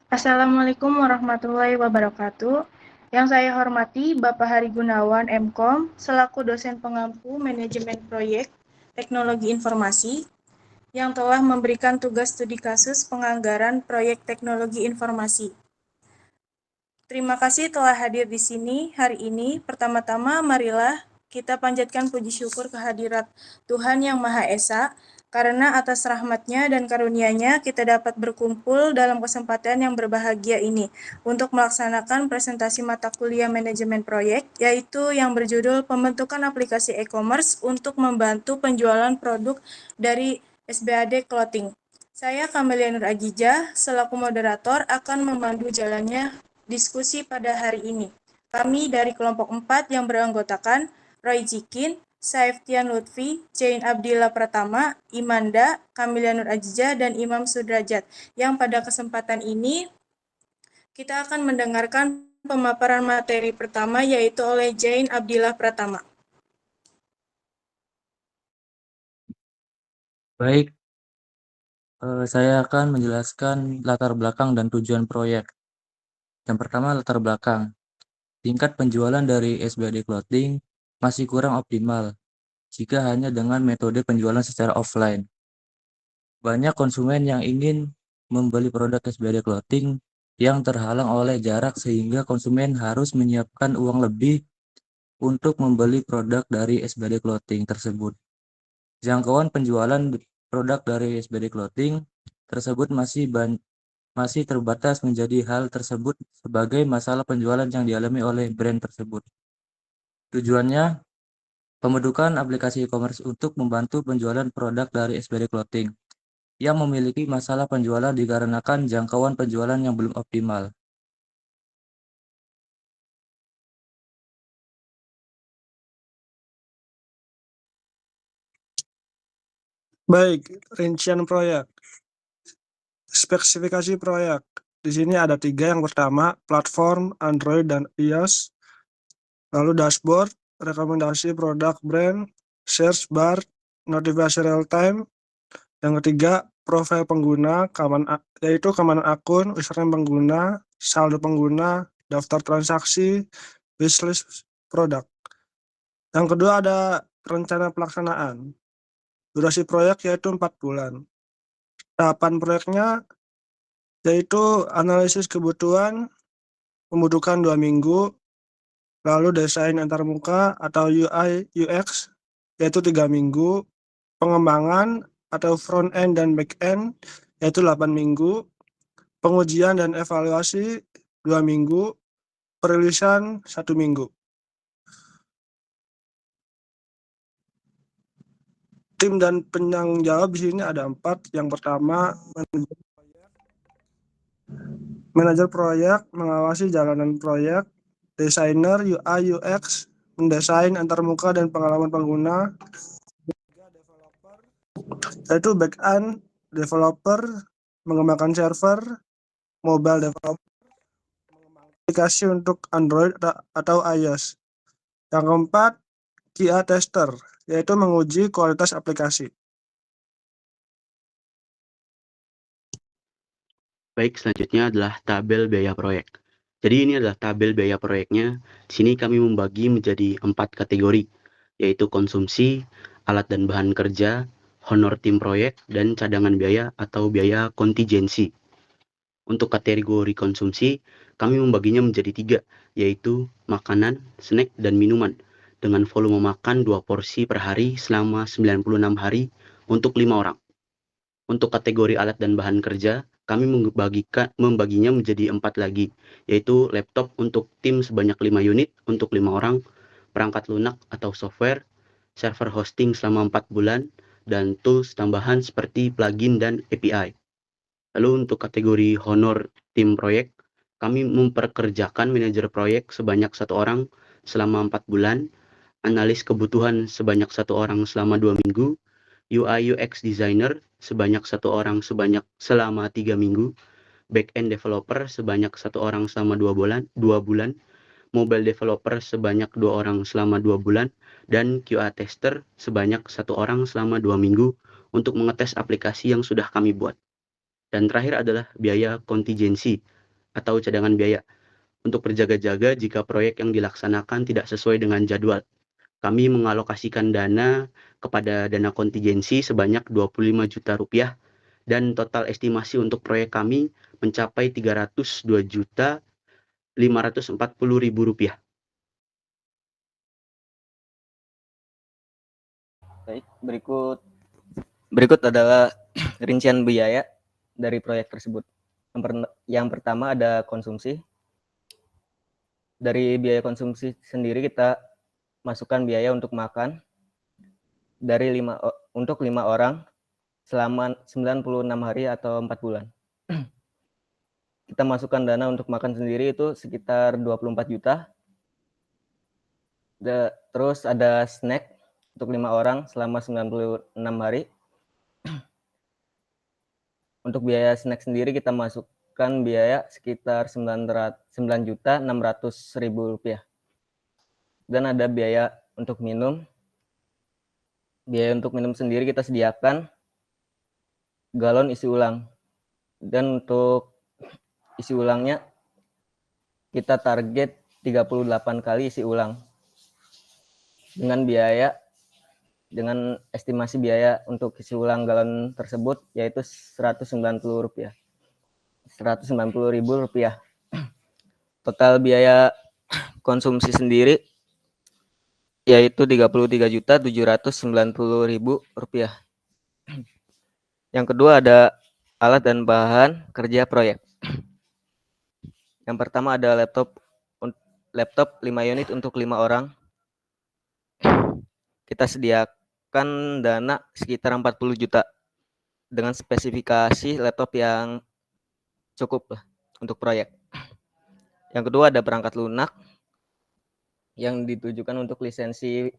Assalamualaikum warahmatullahi wabarakatuh. Yang saya hormati Bapak Hari Gunawan, MKom, selaku dosen pengampu Manajemen Proyek Teknologi Informasi, yang telah memberikan tugas studi kasus penganggaran proyek teknologi informasi. Terima kasih telah hadir di sini hari ini. Pertama-tama, marilah kita panjatkan puji syukur kehadirat Tuhan Yang Maha Esa, karena atas rahmat-Nya dan karunia-Nya kita dapat berkumpul dalam kesempatan yang berbahagia ini untuk melaksanakan presentasi mata kuliah manajemen proyek, yaitu yang berjudul Pembentukan Aplikasi E-commerce untuk membantu penjualan produk dari SBAD Clothing. Saya Kamelia Nur Agijah, selaku moderator akan memandu jalannya diskusi pada hari ini. Kami dari kelompok 4 yang beranggotakan Roy Jikin, Saiftian Lutfi, Jain Abdillah Pratama, Imanda, Kamelia Nur Agijah, dan Imam Sudrajat. Yang pada kesempatan ini kita akan mendengarkan pemaparan materi pertama yaitu oleh Jain Abdillah Pratama. Baik, saya akan menjelaskan latar belakang dan tujuan proyek. Yang pertama, latar belakang. Tingkat penjualan dari SBAD Clothing masih kurang optimal jika hanya dengan metode penjualan secara offline. Banyak konsumen yang ingin membeli produk SBAD Clothing yang terhalang oleh jarak sehingga konsumen harus menyiapkan uang lebih untuk membeli produk dari SBAD Clothing tersebut. Jangkauan penjualan produk dari SBAD Clothing tersebut masih terbatas menjadi hal tersebut sebagai masalah penjualan yang dialami oleh brand tersebut. Tujuannya, pembentukan aplikasi e-commerce untuk membantu penjualan produk dari SBAD Clothing yang memiliki masalah penjualan dikarenakan jangkauan penjualan yang belum optimal. Baik, rincian proyek. Spesifikasi proyek. Di sini ada 3. Yang pertama, platform Android dan iOS. Lalu dashboard, rekomendasi produk brand, search bar, notifikasi real time. Yang ketiga, profil pengguna, yaitu keamanan akun, username pengguna, saldo pengguna, daftar transaksi, wishlist produk. Yang kedua ada rencana pelaksanaan. Durasi proyek yaitu 4 bulan. Tahapan proyeknya yaitu analisis kebutuhan, pembentukan 2 minggu, lalu desain antarmuka atau UI UX yaitu 3 minggu, pengembangan atau front end dan back end yaitu 8 minggu, pengujian dan evaluasi 2 minggu, perilisan 1 minggu. Tim dan penanggung jawab di sini ada 4. Yang pertama, manajer proyek mengawasi jalanan proyek, desainer UI UX mendesain antarmuka dan pengalaman pengguna, yaitu back-end developer mengembangkan server, mobile developer mengembangkan aplikasi untuk Android atau iOS. Yang keempat, QA tester, yaitu menguji kualitas aplikasi. Baik, selanjutnya adalah tabel biaya proyek. Jadi ini adalah tabel biaya proyeknya. Di sini kami membagi menjadi 4 kategori, yaitu konsumsi, alat dan bahan kerja, honor tim proyek, dan cadangan biaya atau biaya kontingensi. Untuk kategori konsumsi, kami membaginya menjadi 3, yaitu makanan, snack, dan minuman, dengan volume makan 2 porsi per hari selama 96 hari untuk 5 orang. Untuk kategori alat dan bahan kerja, kami membaginya menjadi 4 lagi, yaitu laptop untuk tim sebanyak 5 unit untuk 5 orang, perangkat lunak atau software, server hosting selama 4 bulan, dan tools tambahan seperti plugin dan API. Lalu untuk kategori honor tim proyek, kami memperkerjakan manajer proyek sebanyak 1 orang selama 4 bulan, analis kebutuhan sebanyak 1 orang selama 2 minggu, UI UX designer sebanyak 1 orang selama 3 minggu, back-end developer sebanyak 1 orang selama 2 bulan, mobile developer sebanyak 2 orang selama 2 bulan, dan QA tester sebanyak 1 orang selama 2 minggu untuk mengetes aplikasi yang sudah kami buat. Dan terakhir adalah biaya kontingensi atau cadangan biaya untuk berjaga-jaga jika proyek yang dilaksanakan tidak sesuai dengan jadwal. Kami mengalokasikan dana kepada dana kontingensi sebanyak Rp25 juta dan total estimasi untuk proyek kami mencapai Rp302.540.000. Baik, berikut adalah rincian biaya dari proyek tersebut. Yang pertama ada konsumsi. Dari biaya konsumsi sendiri kita masukkan biaya untuk makan untuk 5 orang selama 96 hari atau 4 bulan. Kita masukkan dana untuk makan sendiri itu sekitar 24 juta. Terus ada snack untuk 5 orang selama 96 hari. Untuk biaya snack sendiri kita masukkan biaya sekitar 9.600.000 rupiah. Dan ada biaya untuk minum. Biaya untuk minum sendiri kita sediakan galon isi ulang. Dan untuk isi ulangnya kita target 38 kali isi ulang. Dengan estimasi biaya untuk isi ulang galon tersebut yaitu Rp190. Rp190.000. Total biaya konsumsi sendiri yaitu Rp33.790.000. Yang kedua ada alat dan bahan kerja proyek. Yang pertama ada laptop 5 unit untuk 5 orang. Kita sediakan dana sekitar 40 juta dengan spesifikasi laptop yang cukup lah untuk proyek. Yang kedua ada perangkat lunak yang ditujukan untuk lisensi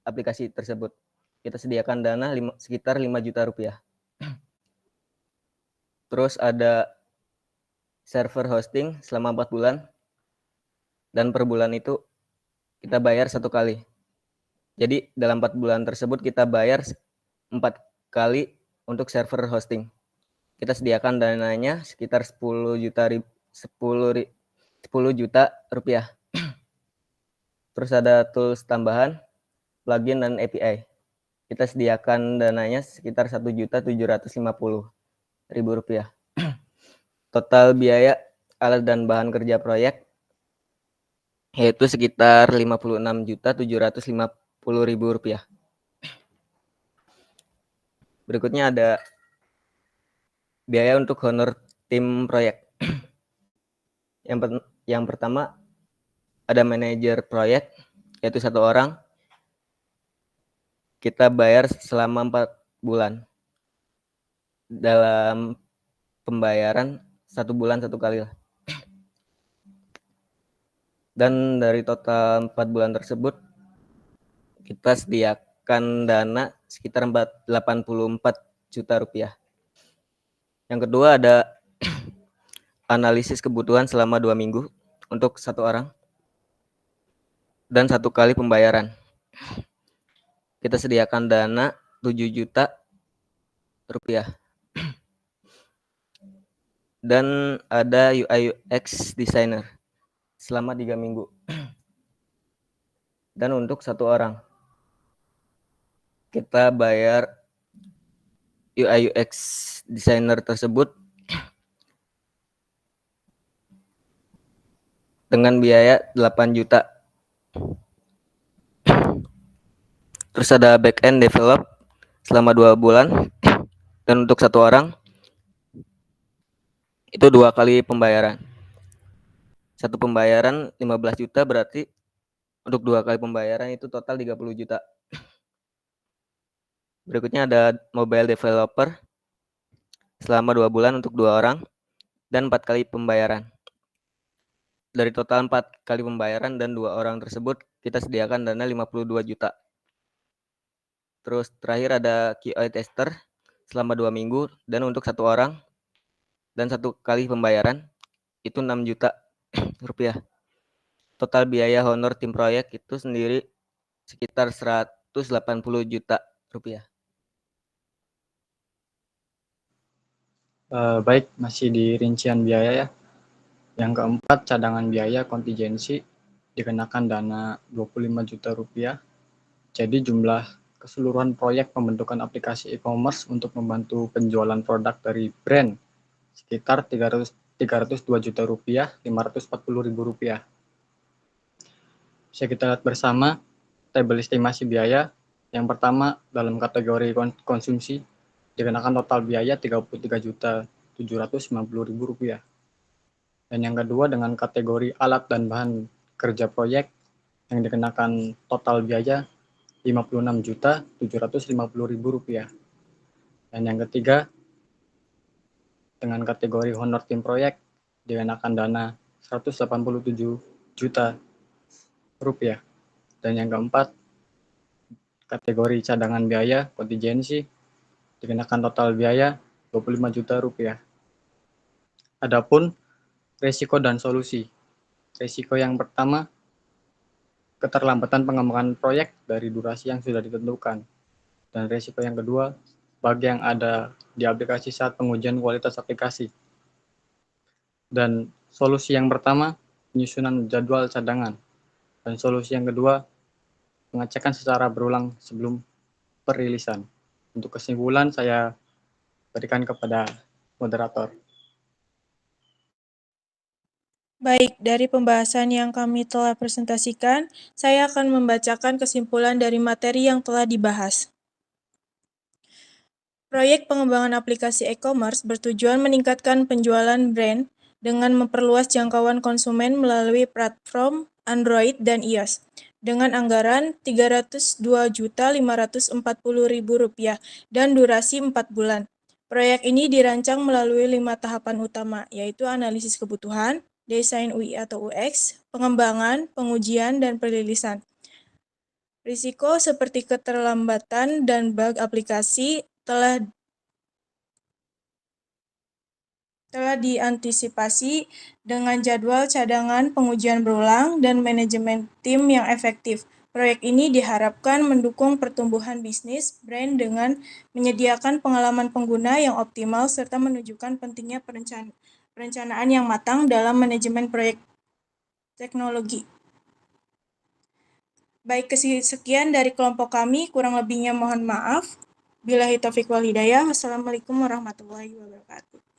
aplikasi tersebut. Kita sediakan dana sekitar 5 juta rupiah. Terus ada server hosting selama 4 bulan. Dan per bulan itu kita bayar 1 kali. Jadi dalam 4 bulan tersebut kita bayar 4 kali untuk server hosting. Kita sediakan dananya sekitar 10 juta rupiah. Terus ada tools tambahan, plugin dan API. Kita sediakan dananya sekitar Rp1.750.000. Total biaya alat dan bahan kerja proyek yaitu sekitar Rp56.750.000. Berikutnya ada biaya untuk honor tim proyek. Yang pertama ada manajer proyek yaitu 1 orang. Kita bayar selama 4 bulan. Dalam pembayaran 1 bulan 1 kali lah. Dan dari total 4 bulan tersebut kita sediakan dana sekitar 84 juta rupiah. Yang kedua ada analisis kebutuhan selama 2 minggu untuk 1 orang dan 1 kali pembayaran. Kita sediakan dana 7 juta rupiah. Dan ada UI UX designer selama 3 minggu. Dan untuk 1 orang kita bayar UI UX designer tersebut dengan biaya 8 juta. Terus ada back-end develop selama 2 bulan. Dan untuk 1 orang itu 2 kali pembayaran. 1 pembayaran 15 juta berarti untuk 2 kali pembayaran itu total 30 juta. Berikutnya ada mobile developer selama 2 bulan untuk 2 orang dan 4 kali pembayaran. Dari total 4 kali pembayaran dan 2 orang tersebut kita sediakan dana 52 juta. Terus terakhir ada QA tester selama 2 minggu dan untuk 1 orang dan 1 kali pembayaran itu 6 juta rupiah. Total biaya honor tim proyek itu sendiri sekitar 180 juta rupiah. Baik, masih di rincian biaya ya. Yang keempat, cadangan biaya kontingensi dikenakan dana 25 juta rupiah. Jadi jumlah keseluruhan proyek pembentukan aplikasi e-commerce untuk membantu penjualan produk dari brand sekitar 302 juta rupiah, 540 ribu rupiah. Bisa kita lihat bersama tabel estimasi biaya. Yang pertama dalam kategori konsumsi dikenakan total biaya 33 juta 790 ribu rupiah. Dan yang kedua dengan kategori alat dan bahan kerja proyek yang dikenakan total biaya 56 juta 750 ribu rupiah. Dan yang ketiga dengan kategori honor tim proyek dikenakan dana 187 juta rupiah. Dan yang keempat kategori cadangan biaya kontingensi dikenakan total biaya 25 juta rupiah. Adapun risiko dan solusi. Risiko yang pertama, keterlambatan pengembangan proyek dari durasi yang sudah ditentukan. Dan risiko yang kedua, bug yang ada di aplikasi saat pengujian kualitas aplikasi. Dan solusi yang pertama, penyusunan jadwal cadangan. Dan solusi yang kedua, pengecekan secara berulang sebelum perilisan. Untuk kesimpulan, saya berikan kepada moderator. Baik, dari pembahasan yang kami telah presentasikan, saya akan membacakan kesimpulan dari materi yang telah dibahas. Proyek pengembangan aplikasi e-commerce bertujuan meningkatkan penjualan brand dengan memperluas jangkauan konsumen melalui platform Android dan iOS dengan anggaran Rp302.540.000 dan durasi 4 bulan. Proyek ini dirancang melalui 5 tahapan utama, yaitu analisis kebutuhan, desain UI atau UX, pengembangan, pengujian, dan perilisan. Risiko seperti keterlambatan dan bug aplikasi telah diantisipasi dengan jadwal cadangan pengujian berulang dan manajemen tim yang efektif. Proyek ini diharapkan mendukung pertumbuhan bisnis brand dengan menyediakan pengalaman pengguna yang optimal serta menunjukkan pentingnya perencanaan yang matang dalam manajemen proyek teknologi. Baik, sekian dari kelompok kami, kurang lebihnya mohon maaf. Billahi taufiq wal hidayah. Wassalamualaikum warahmatullahi wabarakatuh.